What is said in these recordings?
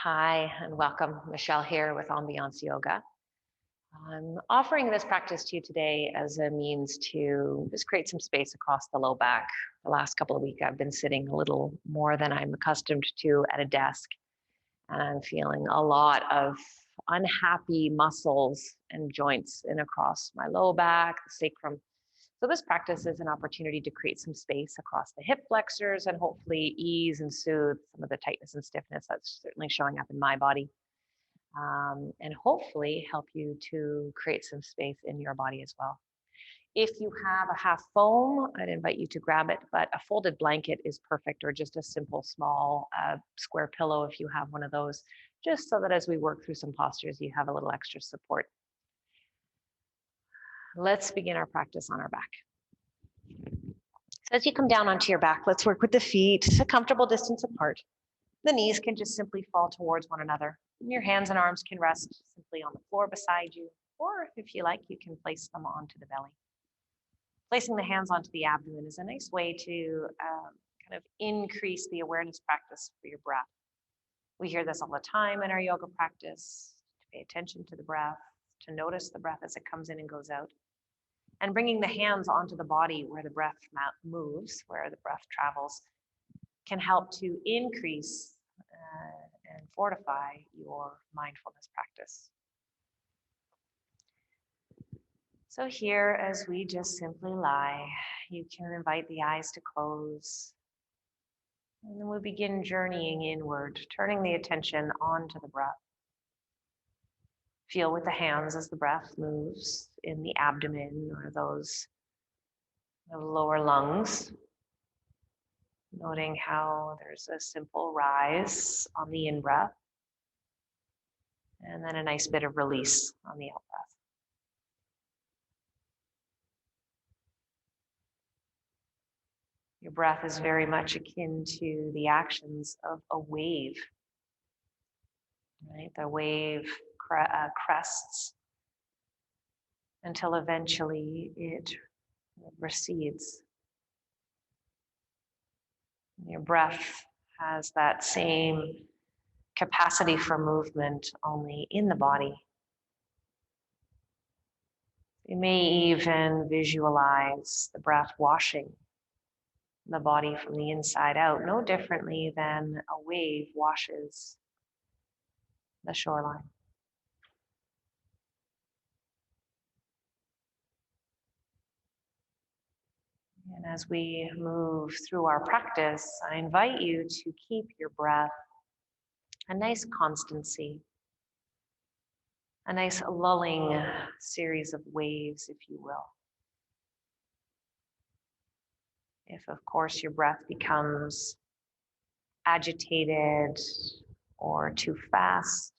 Hi, and welcome. Michelle here with Ambiance Yoga. I'm offering this practice to you today as a means to just create some space across the low back. The last couple of weeks, I've been sitting a little more than I'm accustomed to at a desk, and I'm feeling a lot of unhappy muscles and joints in across my low back, the sacrum. So this practice is an opportunity to create some space across the hip flexors and hopefully ease and soothe some of the tightness and stiffness that's certainly showing up in my body. And hopefully help you to create some space in your body as well. If you have a half foam, I'd invite you to grab it, but a folded blanket is perfect, or just a simple small square pillow if you have one of those, just so that as we work through some postures, you have a little extra support. Let's begin our practice on our back. So as you come down onto your back, let's work with the feet a comfortable distance apart. The knees can just simply fall towards one another. Your hands and arms can rest simply on the floor beside you, or if you like, you can place them onto the belly. Placing the hands onto the abdomen is a nice way to kind of increase the awareness practice for your breath. We hear this all the time in our yoga practice, to pay attention to the breath, to notice the breath as it comes in and goes out. And bringing the hands onto the body where the breath moves, where the breath travels, can help to increase and fortify your mindfulness practice. So here, as we just simply lie, you can invite the eyes to close. And then we'll begin journeying inward, turning the attention onto the breath. Feel with the hands as the breath moves in the abdomen or those lower lungs. Noting how there's a simple rise on the in-breath, and then a nice bit of release on the out-breath. Your breath is very much akin to the actions of a wave, right? The wave crests until eventually it recedes. Your breath has that same capacity for movement, only in the body. You may even visualize the breath washing the body from the inside out, no differently than a wave washes the shoreline. And as we move through our practice, I invite you to keep your breath a nice constancy, a nice lulling series of waves, if you will. If, of course, your breath becomes agitated or too fast,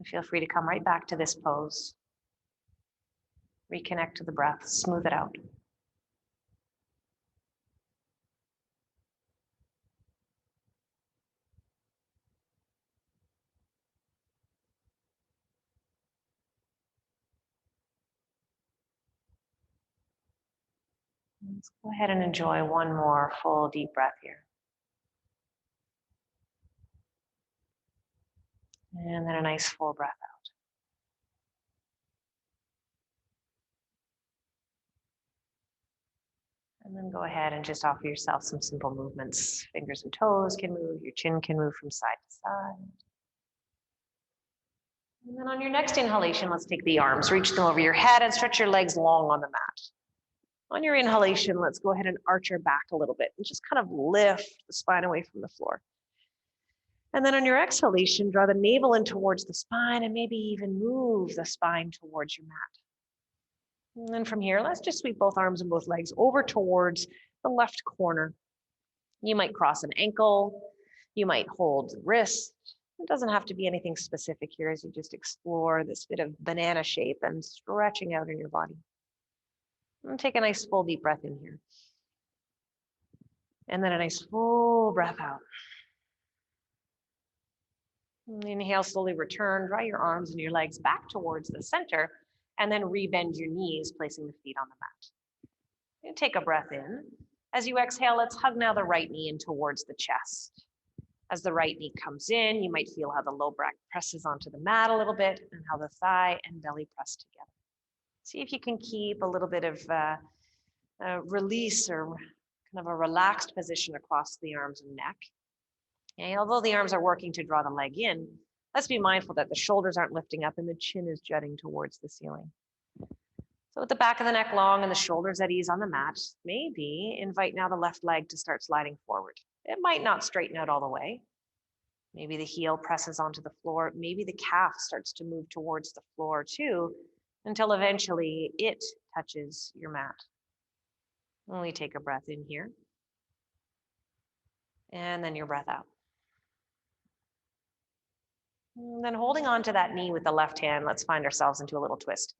feel free to come right back to this pose. Reconnect to the breath, smooth it out. Let's go ahead and enjoy one more full deep breath here. And then a nice full breath out. And then go ahead and just offer yourself some simple movements. Fingers and toes can move, your chin can move from side to side. And then on your next inhalation, let's take the arms, reach them over your head and stretch your legs long on the mat. On your inhalation, let's go ahead and arch your back a little bit and just kind of lift the spine away from the floor. And then on your exhalation, draw the navel in towards the spine and maybe even move the spine towards your mat. And then from here, let's just sweep both arms and both legs over towards the left corner. You might cross an ankle, you might hold the wrist. It doesn't have to be anything specific here as you just explore this bit of banana shape and stretching out in your body. And take a nice full deep breath in here. And then a nice full breath out. And inhale, slowly return, draw your arms and your legs back towards the center, and then rebend your knees, placing the feet on the mat. And take a breath in. As you exhale, let's hug now the right knee in towards the chest. As the right knee comes in, you might feel how the low back presses onto the mat a little bit and how the thigh and belly press together. See if you can keep a little bit of release or kind of a relaxed position across the arms and neck. And although the arms are working to draw the leg in, let's be mindful that the shoulders aren't lifting up and the chin is jutting towards the ceiling. So with the back of the neck long and the shoulders at ease on the mat, maybe invite now the left leg to start sliding forward. It might not straighten out all the way. Maybe the heel presses onto the floor. Maybe the calf starts to move towards the floor too, until eventually it touches your mat. Only take a breath in here. And then your breath out. And then holding on to that knee with the left hand, let's find ourselves into a little twist.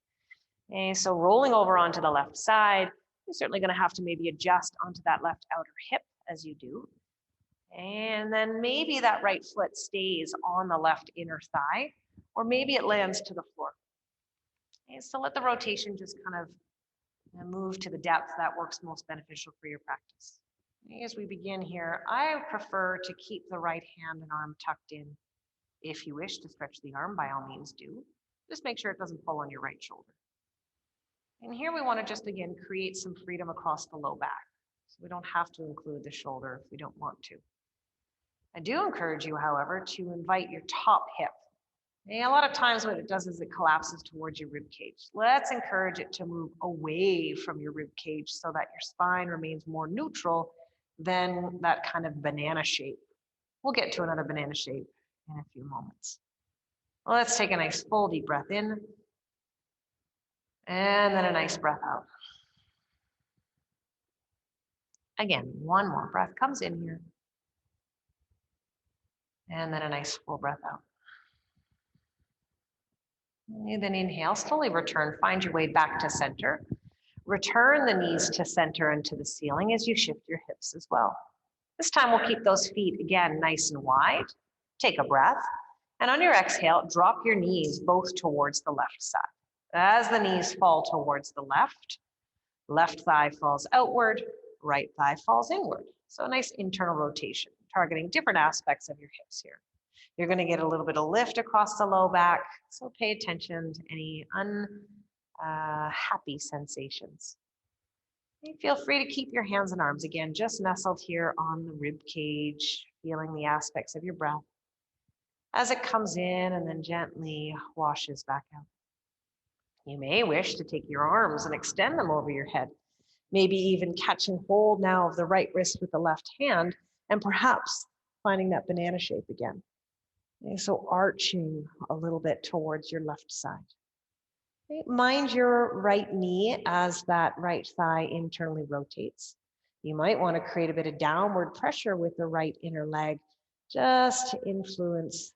Okay, so rolling over onto the left side, you're certainly going to have to maybe adjust onto that left outer hip as you do. And then maybe that right foot stays on the left inner thigh, or maybe it lands to the floor. Okay, so let the rotation just kind of move to the depth that works most beneficial for your practice. As we begin here, I prefer to keep the right hand and arm tucked in. If you wish to stretch the arm, by all means do. Just make sure it doesn't pull on your right shoulder. And here we want to just, again, create some freedom across the low back. So we don't have to include the shoulder if we don't want to. I do encourage you, however, to invite your top hip. And a lot of times what it does is it collapses towards your rib cage. Let's encourage it to move away from your rib cage so that your spine remains more neutral than that kind of banana shape. We'll get to another banana shape in a few moments. Well, let's take a nice full deep breath in. And then a nice breath out. Again, one more breath comes in here. And then a nice full breath out. And then inhale, slowly return, find your way back to center. Return the knees to center and to the ceiling as you shift your hips as well. This time we'll keep those feet again nice and wide. Take a breath. And on your exhale, drop your knees both towards the left side. As the knees fall towards the left thigh falls outward, right thigh falls inward. So a nice internal rotation, targeting different aspects of your hips here. You're going to get a little bit of lift across the low back, so pay attention to any unhappy sensations. And feel free to keep your hands and arms, again, just nestled here on the rib cage, feeling the aspects of your breath as it comes in and then gently washes back out. You may wish to take your arms and extend them over your head, maybe even catch and hold now of the right wrist with the left hand, and perhaps finding that banana shape again. Okay, so arching a little bit towards your left side. Okay, mind your right knee as that right thigh internally rotates. You might want to create a bit of downward pressure with the right inner leg just to influence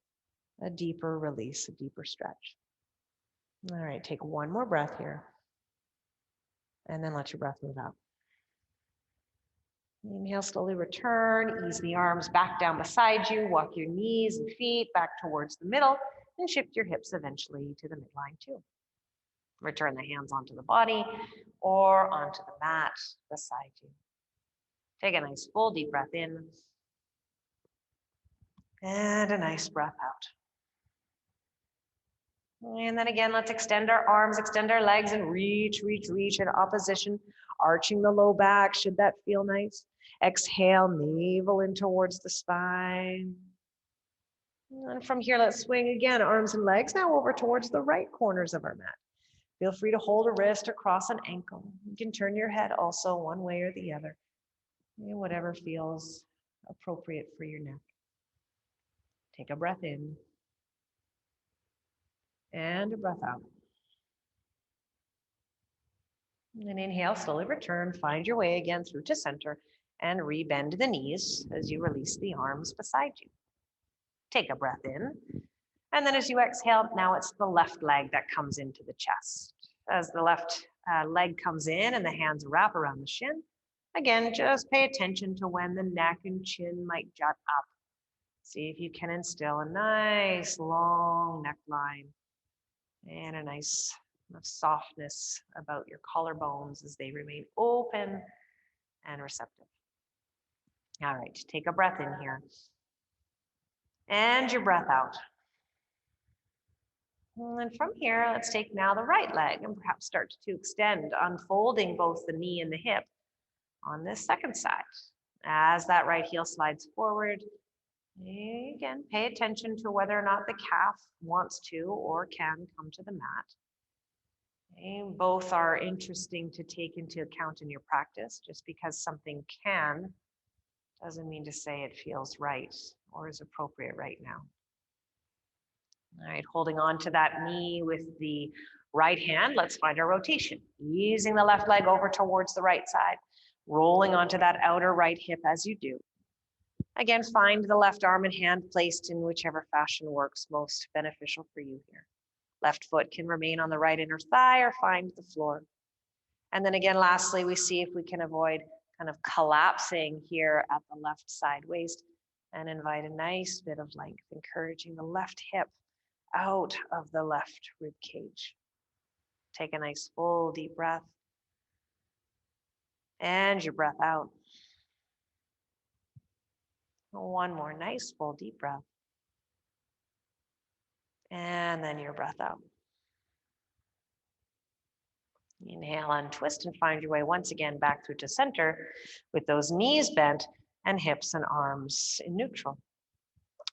a deeper release, a deeper stretch. All right, take one more breath here. And then let your breath move out. Inhale, slowly return, ease the arms back down beside you, walk your knees and feet back towards the middle, and shift your hips eventually to the midline too. Return the hands onto the body or onto the mat beside you. Take a nice full deep breath in and a nice breath out. And then again, let's extend our arms, extend our legs, and reach in opposition, arching the low back. Should that feel nice? Exhale, navel in towards the spine. And from here, let's swing again, arms and legs now over towards the right corners of our mat. Feel free to hold a wrist or cross an ankle. You can turn your head also one way or the other, whatever feels appropriate for your neck. Take a breath in. And a breath out. And inhale, slowly return, find your way again through to center and rebend the knees as you release the arms beside you. Take a breath in. And then as you exhale, now it's the left leg that comes into the chest. As the left leg comes in and the hands wrap around the shin, again, just pay attention to when the neck and chin might jut up. See if you can instill a nice long neckline and a nice softness about your collarbones as they remain open and receptive. All right, take a breath in here. And your breath out. And from here, let's take now the right leg and perhaps start to extend, unfolding both the knee and the hip on this second side. As that right heel slides forward, again, pay attention to whether or not the calf wants to or can come to the mat. Both are interesting to take into account in your practice. Just because something can doesn't mean to say it feels right or is appropriate right now. All right, holding on to that knee with the right hand, let's find our rotation. Easing the left leg over towards the right side, rolling onto that outer right hip as you do. Again, find the left arm and hand placed in whichever fashion works most beneficial for you here. Left foot can remain on the right inner thigh or find the floor. And then again, lastly, we see if we can avoid kind of collapsing here at the left side waist and invite a nice bit of length, encouraging the left hip out of the left rib cage. Take a nice full deep breath. And your breath out. One more nice full deep breath. And then your breath out. Inhale, untwist, and find your way once again back through to center with those knees bent and hips and arms in neutral.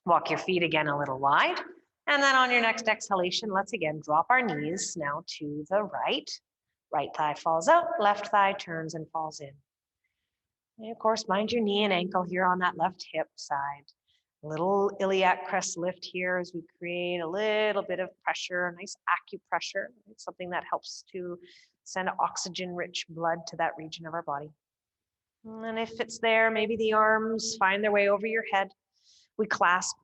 Walk your feet again a little wide. And then on your next exhalation, let's again drop our knees now to the right. Right thigh falls out, left thigh turns and falls in. And of course, mind your knee and ankle here on that left hip side. A little iliac crest lift here as we create a little bit of pressure, a nice acupressure. It's something that helps to send oxygen-rich blood to that region of our body. And if it's there, maybe the arms find their way over your head. We clasp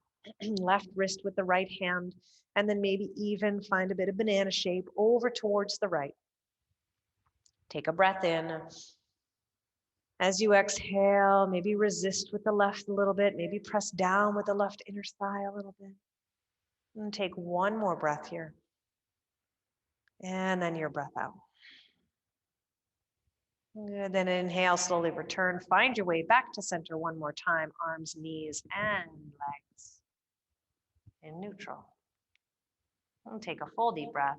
left wrist with the right hand, and then maybe even find a bit of banana shape over towards the right. Take a breath in. As you exhale, maybe resist with the left a little bit, maybe press down with the left inner thigh a little bit. And take one more breath here. And then your breath out. Good. Then inhale, slowly return. Find your way back to center one more time. Arms, knees, and legs in neutral. And take a full deep breath.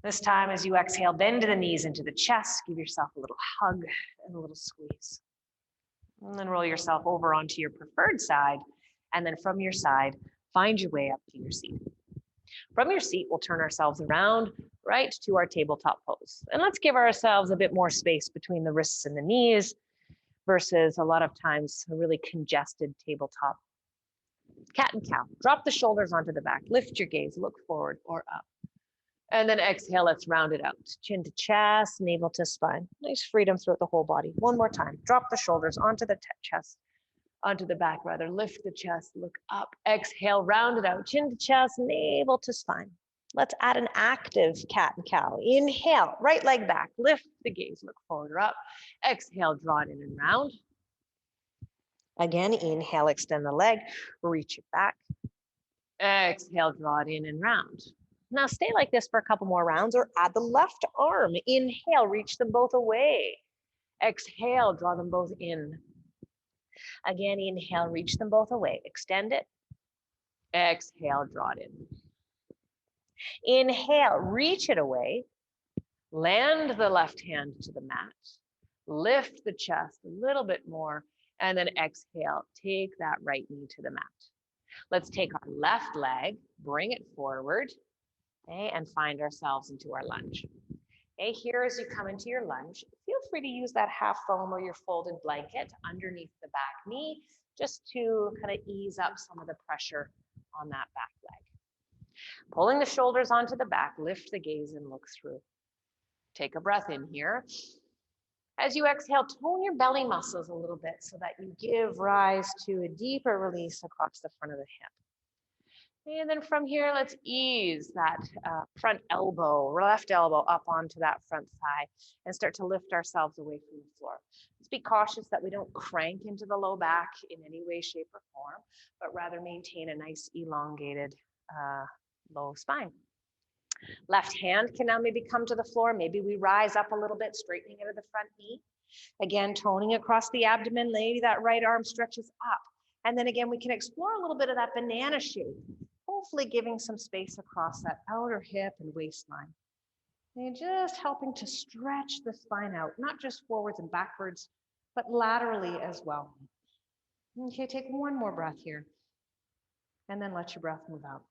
This time, as you exhale, bend the knees into the chest. Give yourself a little hug and a little squeeze. And then roll yourself over onto your preferred side. And then from your side, find your way up to your seat. From your seat, we'll turn ourselves around right to our tabletop pose. And let's give ourselves a bit more space between the wrists and the knees versus a lot of times a really congested tabletop. Cat and cow. Drop the shoulders onto the back. Lift your gaze. Look forward or up. And then exhale, let's round it out. Chin to chest, navel to spine. Nice freedom throughout the whole body. One more time. Drop the shoulders onto the chest, onto the back rather. Lift the chest, look up. Exhale, round it out. Chin to chest, navel to spine. Let's add an active cat and cow. Inhale, right leg back. Lift the gaze, look forward or up. Exhale, draw it in and round. Again, inhale, extend the leg, reach it back. Exhale, draw it in and round. Now stay like this for a couple more rounds or add the left arm. Inhale, reach them both away. Exhale, draw them both in. Again, inhale, reach them both away. Extend it. Exhale, draw it in. Inhale, reach it away. Land the left hand to the mat. Lift the chest a little bit more. And then exhale, take that right knee to the mat. Let's take our left leg, bring it forward. Okay, and find ourselves into our lunge. Okay, here as you come into your lunge, feel free to use that half foam or your folded blanket underneath the back knee, just to kind of ease up some of the pressure on that back leg. Pulling the shoulders onto the back, lift the gaze and look through. Take a breath in here. As you exhale, tone your belly muscles a little bit so that you give rise to a deeper release across the front of the hip. And then from here, let's ease that front elbow, left elbow up onto that front thigh and start to lift ourselves away from the floor. Let's be cautious that we don't crank into the low back in any way, shape, or form, but rather maintain a nice elongated low spine. Left hand can now maybe come to the floor. Maybe we rise up a little bit, straightening out of the front knee. Again, toning across the abdomen. Maybe that right arm stretches up. And then again, we can explore a little bit of that banana shape, hopefully giving some space across that outer hip and waistline. And just helping to stretch the spine out, not just forwards and backwards, but laterally as well. Okay, take one more breath here. And then let your breath move out.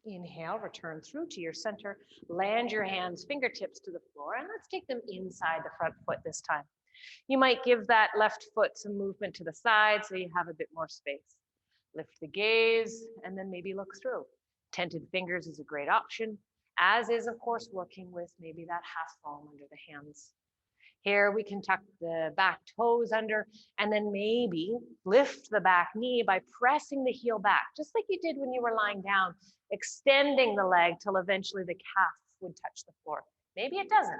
Inhale, return through to your center. Land your hands, fingertips to the floor, and let's take them inside the front foot this time. You might give that left foot some movement to the side so you have a bit more space. Lift the gaze, and then maybe look through. Tented fingers is a great option, as is, of course, working with maybe that half palm under the hands. Here we can tuck the back toes under and then maybe lift the back knee by pressing the heel back, just like you did when you were lying down, extending the leg till eventually the calf would touch the floor. Maybe it doesn't.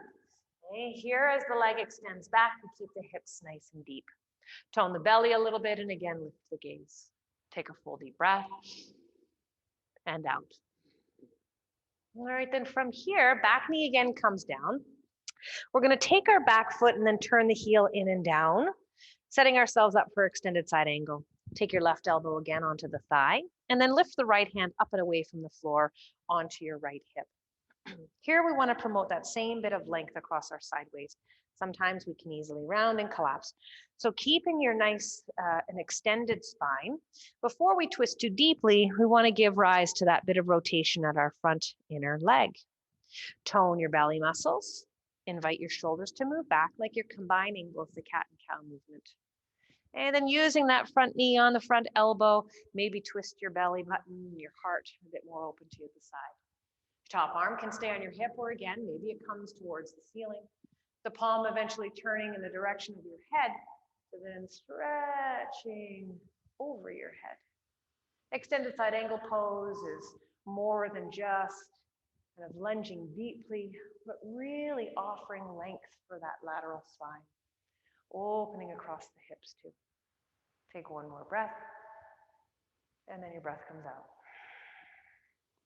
Okay, here as the leg extends back, we keep the hips nice and deep. Tone the belly a little bit and again, lift the gaze. Take a full deep breath and out. All right, then from here, back knee again comes down. We're going to take our back foot and then turn the heel in and down, setting ourselves up for extended side angle. Take your left elbow again onto the thigh, and then lift the right hand up and away from the floor onto your right hip. Here we want to promote that same bit of length across our side waist. Sometimes we can easily round and collapse. So keeping your nice and extended spine, before we twist too deeply, we want to give rise to that bit of rotation at our front inner leg. Tone your belly muscles. Invite your shoulders to move back like you're combining both the cat and cow movement. And then using that front knee on the front elbow, maybe twist your belly button, your heart a bit more open to the side. Top arm can stay on your hip, or again, maybe it comes towards the ceiling. The palm eventually turning in the direction of your head, so then stretching over your head. Extended side angle pose is more than just kind of lunging deeply, but really offering length for that lateral spine, opening across the hips too. Take one more breath, and then your breath comes out.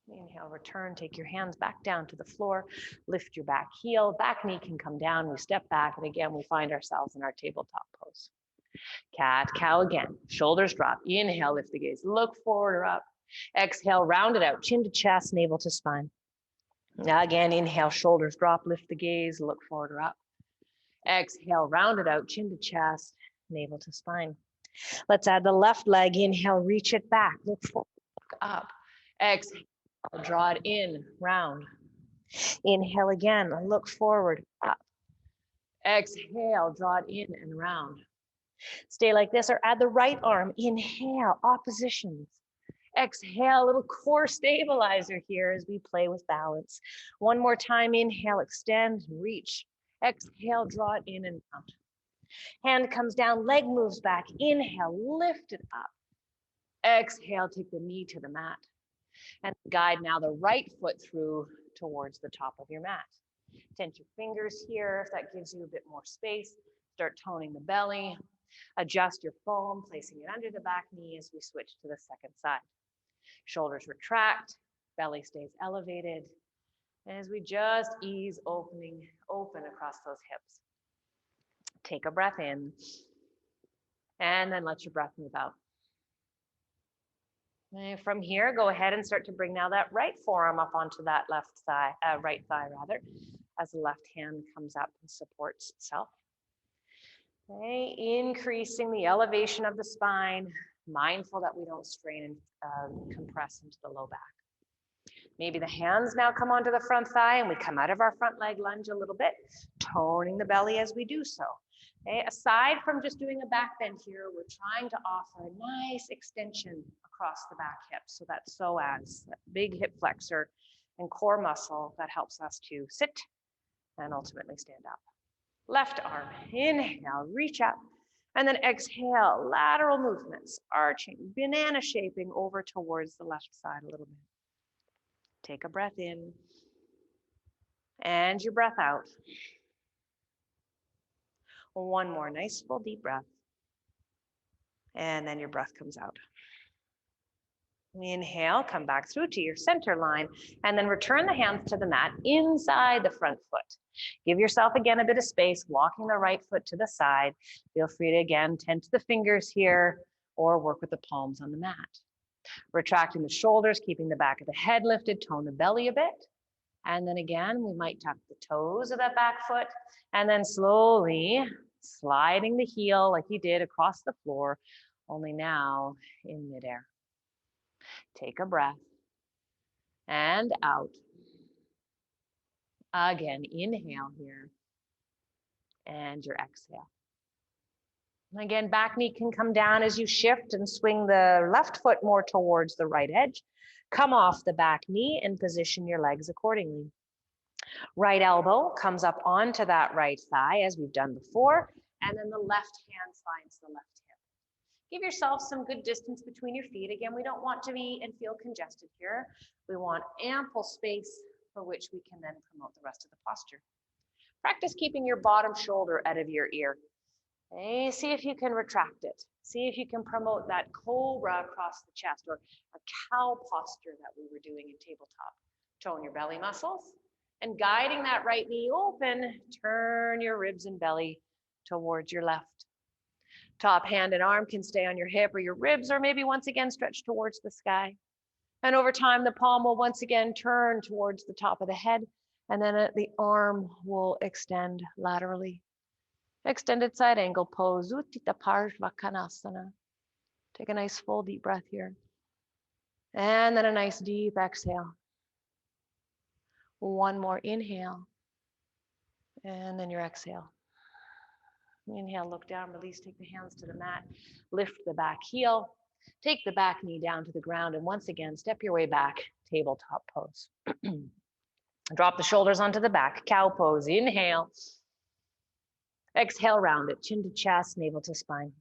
Inhale, return, take your hands back down to the floor, lift your back heel, back knee can come down, we step back, and again, we find ourselves in our tabletop pose. Cat, cow again, shoulders drop, inhale, lift the gaze, look forward or up. Exhale, round it out, chin to chest, navel to spine. Now again, inhale, shoulders drop, lift the gaze, look forward or up. Exhale, round it out, chin to chest, navel to spine. Let's add the left leg. Inhale, reach it back, look forward, look up. Exhale, draw it in, round. Inhale again, look forward, up. Exhale, draw it in and round. Stay like this, or add the right arm. Inhale, oppositions. Exhale, a little core stabilizer here as we play with balance. One more time, inhale, extend, reach. Exhale, draw it in and out. Hand comes down, leg moves back. Inhale, lift it up. Exhale, take the knee to the mat. And guide now the right foot through towards the top of your mat. Tent your fingers here if that gives you a bit more space. Start toning the belly. Adjust your foam, placing it under the back knee as we switch to the second side. Shoulders retract, belly stays elevated, as we just ease open across those hips. Take a breath in, and then let your breath move out. And from here, go ahead and start to bring now that right forearm up onto that right thigh rather, as the left hand comes up and supports itself. Okay, increasing the elevation of the spine, mindful that we don't strain and compress into the low back. Maybe the hands now come onto the front thigh and we come out of our front leg lunge a little bit, toning the belly as we do so. Okay, aside from just doing a back bend here, we're trying to offer a nice extension across the back hip. So that psoas, that big hip flexor and core muscle that helps us to sit and ultimately stand up. Left arm, inhale, reach up, and then exhale, lateral movements, arching, banana shaping over towards the left side a little bit. Take a breath in, and your breath out. One more nice full deep breath, and then your breath comes out. Inhale, come back through to your center line, and then return the hands to the mat inside the front foot. Give yourself again a bit of space, walking the right foot to the side. Feel free to again tend to the fingers here, or work with the palms on the mat. Retracting the shoulders, keeping the back of the head lifted, tone the belly a bit. And then again, we might tuck the toes of that back foot and then slowly sliding the heel like you did across the floor, only now in midair. Take a breath and out. Again, inhale here and your exhale. Again, back knee can come down as you shift and swing the left foot more towards the right edge. Come off the back knee and position your legs accordingly. Right elbow comes up onto that right thigh as we've done before, and then the left hand finds the left hip. Give yourself some good distance between your feet. Again, we don't want to be and feel congested here. We want ample space for which we can then promote the rest of the posture. Practice keeping your bottom shoulder out of your ear. Okay, see if you can retract it. See if you can promote that cobra across the chest or a cow posture that we were doing in tabletop. Tone your belly muscles and guiding that right knee open, turn your ribs and belly towards your left. Top hand and arm can stay on your hip or your ribs, or maybe once again stretch towards the sky. And over time, the palm will once again turn towards the top of the head, and then the arm will extend laterally. Extended side angle pose, Uttita Parshvakanasana. Take a nice full deep breath here. And then a nice deep exhale. One more inhale. And then your exhale. Inhale, look down, release, take the hands to the mat. Lift the back heel. Take the back knee down to the ground. And once again, step your way back, tabletop pose. Drop the shoulders onto the back, cow pose. Inhale. Exhale, round it, chin to chest, navel to spine.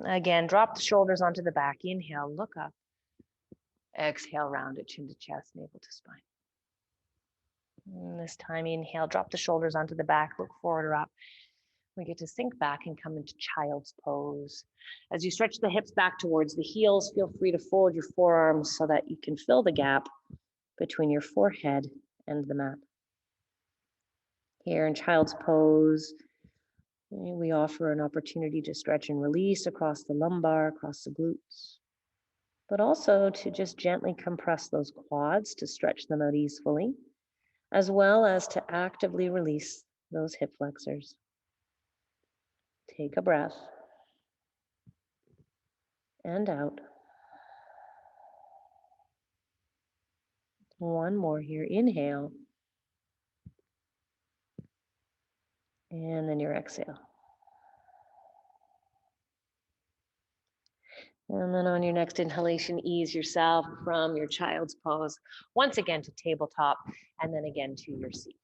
Again, drop the shoulders onto the back. Inhale, look up. Exhale, round it, chin to chest, navel to spine. And this time, inhale, drop the shoulders onto the back, look forward or up. We get to sink back and come into child's pose. As you stretch the hips back towards the heels, feel free to fold your forearms so that you can fill the gap between your forehead and the mat. Here in child's pose, we offer an opportunity to stretch and release across the lumbar, across the glutes, but also to just gently compress those quads to stretch them out easily, as well as to actively release those hip flexors. Take a breath and out. One more here, inhale. And then your exhale. And then on your next inhalation, ease yourself from your child's pose, once again to tabletop, and then again to your seat.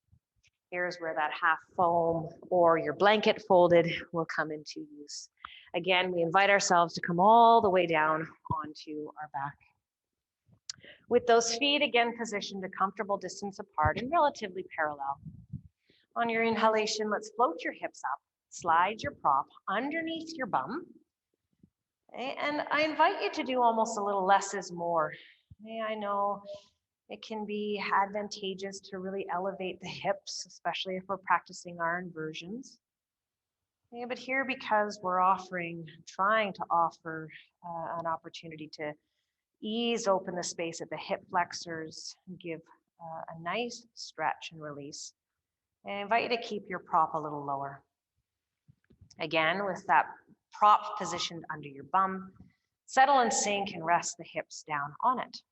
Here's where that half foam or your blanket folded will come into use. Again, we invite ourselves to come all the way down onto our back. With those feet again positioned a comfortable distance apart and relatively parallel. On your inhalation, let's float your hips up, slide your prop underneath your bum. And I invite you to do almost a little less is more. I know it can be advantageous to really elevate the hips, especially if we're practicing our inversions. But here, because we're trying to offer an opportunity to ease open the space at the hip flexors and give a nice stretch and release. I invite you to keep your prop a little lower. Again, with that prop positioned under your bum, settle and sink and rest the hips down on it.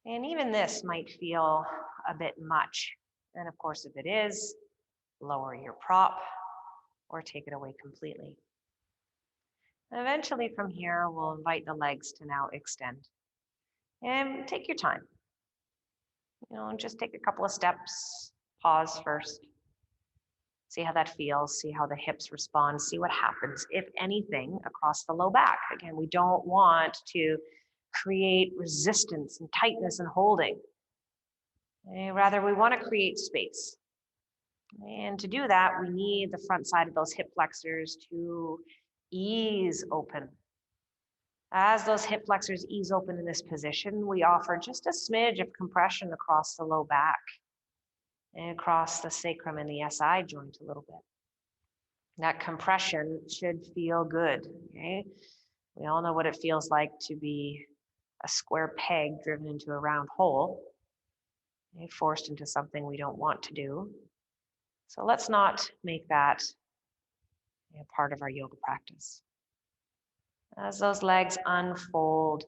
And even this might feel a bit much. And of course, if it is, lower your prop or take it away completely. And eventually from here, we'll invite the legs to now extend. And take your time. Just take a couple of steps, pause first. See how that feels, see how the hips respond, see what happens, if anything, across the low back. Again, we don't want to create resistance and tightness and holding. Rather, we want to create space. And to do that, we need the front side of those hip flexors to ease open. As those hip flexors ease open in this position, we offer just a smidge of compression across the low back and across the sacrum and the SI joint a little bit. That compression should feel good, okay? We all know what it feels like to be a square peg driven into a round hole, okay? Forced into something we don't want to do. So let's not make that a part of our yoga practice. As those legs unfold,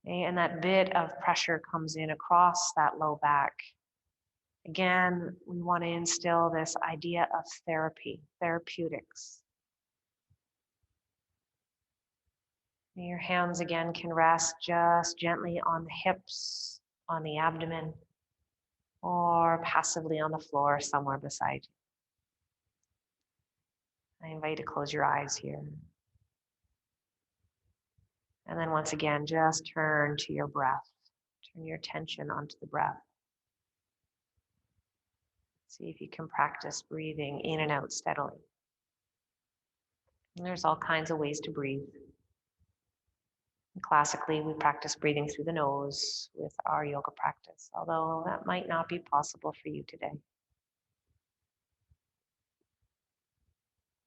and that bit of pressure comes in across that low back, again, we want to instill this idea of therapy, therapeutics. Your hands again can rest just gently on the hips, on the abdomen, or passively on the floor somewhere beside you. I invite you to close your eyes here. And then once again, just turn to your breath. Turn your attention onto the breath. See if you can practice breathing in and out steadily. And there's all kinds of ways to breathe. Classically, we practice breathing through the nose with our yoga practice, although that might not be possible for you today.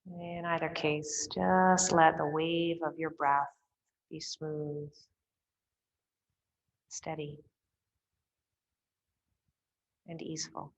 In either case, just let the wave of your breath be smooth, steady, and easeful.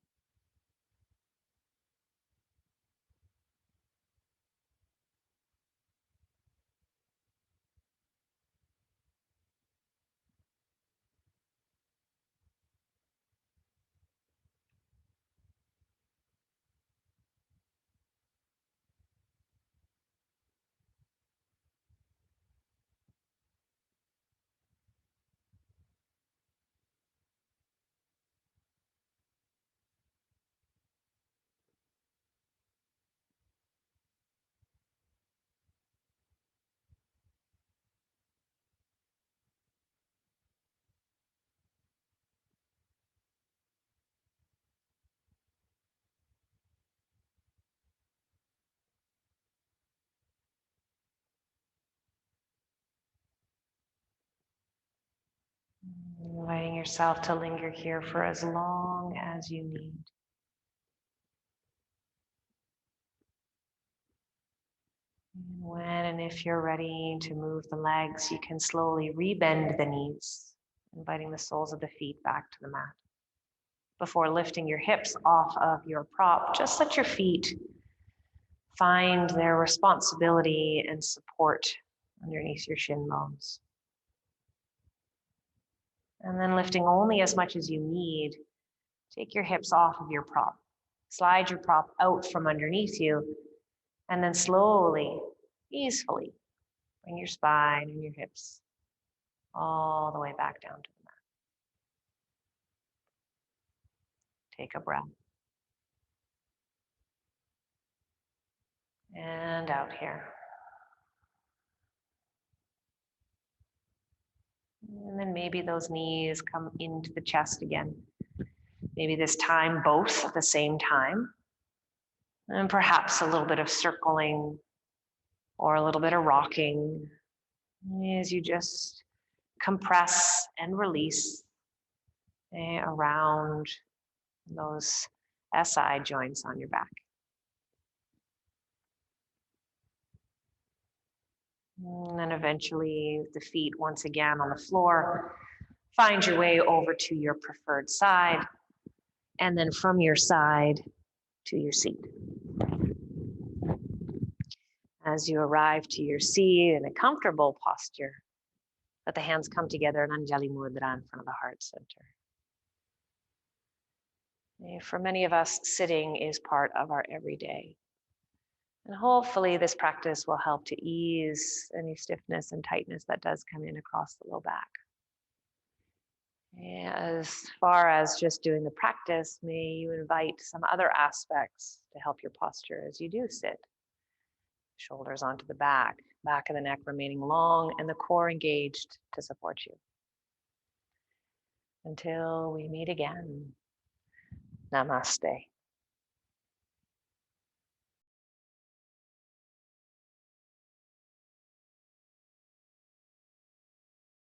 Inviting yourself to linger here for as long as you need. And when and if you're ready to move the legs, you can slowly rebend the knees, inviting the soles of the feet back to the mat. Before lifting your hips off of your prop, just let your feet find their responsibility and support underneath your shin bones. And then lifting only as much as you need, take your hips off of your prop. Slide your prop out from underneath you, and then slowly, easily, bring your spine and your hips all the way back down to the mat. Take a breath. And out here. And then maybe those knees come into the chest again. Maybe this time both at the same time. And perhaps a little bit of circling or a little bit of rocking as you just compress and release around those SI joints on your back. And then eventually the feet once again on the floor, find your way over to your preferred side, and then from your side to your seat. As you arrive to your seat in a comfortable posture, let the hands come together in Anjali Mudra in front of the heart center. For many of us, sitting is part of our everyday. And hopefully this practice will help to ease any stiffness and tightness that does come in across the low back. As far as just doing the practice, may you invite some other aspects to help your posture as you do sit. Shoulders onto the back of the neck remaining long, and the core engaged to support you. Until we meet again, namaste.